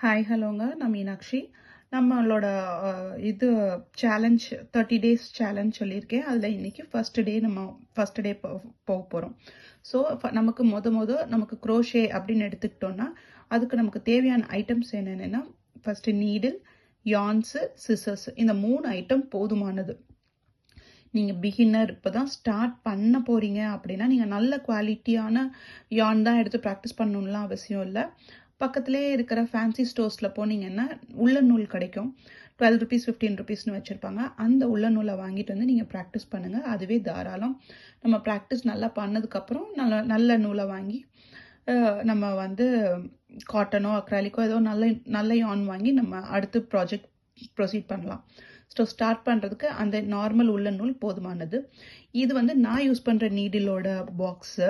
Hi ஹலோங்க. நான் மீனாட்சி. நம்மளோட இது சேலஞ்ச் 30 டேஸ் சேலஞ்ச் சொல்லியிருக்கேன். அதில் இன்னைக்கு ஃபர்ஸ்ட் டே போக போகிறோம். ஸோ நமக்கு நமக்கு க்ரோஷே அப்படின்னு எடுத்துக்கிட்டோன்னா அதுக்கு நமக்கு தேவையான ஐட்டம்ஸ் என்னென்னா ஃபர்ஸ்ட் நீடில், யான்ஸு, சிசர்ஸ், இந்த 3 ஐட்டம் போதுமானது. நீங்கள் பிகினர் இப்போ தான் ஸ்டார்ட் பண்ண போகிறீங்க அப்படின்னா நீங்கள் நல்ல குவாலிட்டியான யான் தான் எடுத்து ப்ராக்டிஸ் பண்ணணும்லாம் அவசியம் இல்லை. பக்கத்துலேயே இருக்கிற ஃபேன்சி ஸ்டோர்ஸில் போனீங்கன்னா உள்ள நூல் கிடைக்கும். 12 ருபீஸ் 15 ருபீஸ்னு வச்சுருப்பாங்க. அந்த உள்ள நூலை வாங்கிட்டு வந்து நீங்கள் ப்ராக்டிஸ் பண்ணுங்கள். அதுவே தாராளம். நம்ம ப்ராக்டிஸ் நல்லா பண்ணதுக்கப்புறம் நல்ல நூலை வாங்கி நம்ம வந்து காட்டனோ அக்ராலிக்கோ ஏதோ நல்ல யான் வாங்கி நம்ம அடுத்து ப்ராஜெக்ட் ப்ரொசீட் பண்ணலாம். ஸோ ஸ்டார்ட் பண்ணுறதுக்கு அந்த நார்மல் உள்ள நூல் போதுமானது. இது வந்து நான் யூஸ் பண்ணுற நீடிலோட பாக்ஸு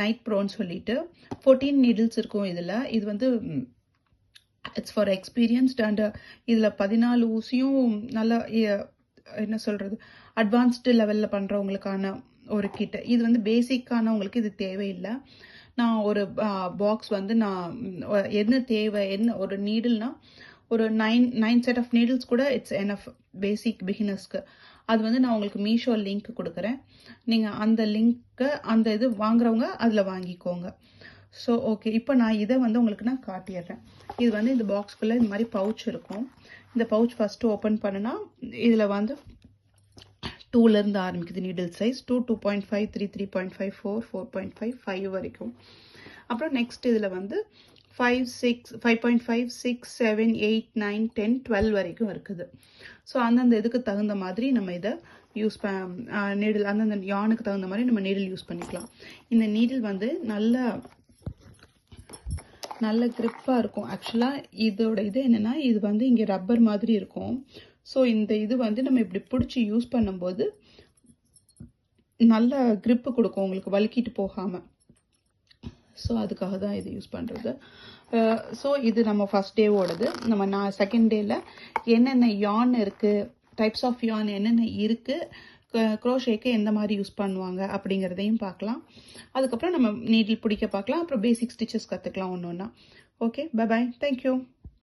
நைட் ப்ரோன்னு சொல்லிட்டு 14 நீடில்ஸ் இருக்கும் இதில். இது வந்து இட்ஸ் ஃபார் எக்ஸ்பீரியன்ஸ்ட் அண்ட் இதில் 14 ஊசியும் நல்லா என்ன சொல்கிறது அட்வான்ஸ்டு லெவலில் பண்ணுறவங்களுக்கான ஒரு கிட். இது வந்து பேசிக்கானவங்களுக்கு இது தேவையில்லை. நான் ஒரு பாக்ஸ் வந்து நான் என்ன ஒரு நீடில்னா ஒரு 9 செட் ஆஃப் நீடில்ஸ் கூட இட்ஸ் எனஃப் பேசிக் பிகினர்ஸ்க்கு. அது வந்து நான் உங்களுக்கு மீஷோ லிங்க் கொடுக்குறேன். நீங்கள் அந்த லிங்க்கை அந்த இது வாங்குறவங்க அதில் வாங்கிக்கோங்க. ஸோ ஓகே, இப்போ நான் இதை வந்து உங்களுக்கு நான் காட்டிடுறேன். இது வந்து இந்த பாக்ஸ்குள்ளே இந்த மாதிரி பவுச் இருக்கும். இந்த பவுச் ஃபஸ்ட்டு ஓப்பன் பண்ணுனா இதில் வந்து 2லேருந்து ஆரம்பிக்குது நீடில் சைஸ். 2, 2.5, 3, 3.5, 4, 4.5, 5 வரைக்கும். அப்புறம் நெக்ஸ்ட் இதில் வந்து 5.5, 6, 7, 8, 9, 10, 12 வரைக்கும் இருக்குது. ஸோ அந்தந்த இதுக்கு தகுந்த மாதிரி நம்ம இதை யூஸ் நீடில் அந்தந்த யானுக்கு தகுந்த மாதிரி நம்ம நீடில் யூஸ் பண்ணிக்கலாம். இந்த நீடில் வந்து நல்ல கிரிப்பாக இருக்கும். ஆக்சுவலாக இதோட இது என்னென்னா இது வந்து இங்கே ரப்பர் மாதிரி இருக்கும். ஸோ இந்த இது வந்து நம்ம இப்படி பிடிச்சி யூஸ் பண்ணும்போது நல்ல கிரிப்பு கொடுக்கும் உங்களுக்கு, வலிக்கிட்டு போகாமல். ஸோ அதுக்காக தான் இது யூஸ் பண்ணுறது. ஸோ இது நம்ம ஃபஸ்ட் டேவோடது. நம்ம செகண்ட் டேயில் என்னென்ன யான் இருக்குது, டைப்ஸ் ஆஃப் யான் என்னென்ன இருக்குது, க்ரோஷேக்கு எந்த மாதிரி யூஸ் பண்ணுவாங்க அப்படிங்கிறதையும் பார்க்கலாம். அதுக்கப்புறம் நம்ம நீடில் பிடிக்க பார்க்கலாம். அப்புறம் பேசிக் ஸ்டிச்சஸ் கற்றுக்கலாம் ஒன்று ஒன்றா. Okay, bye bye, thank you.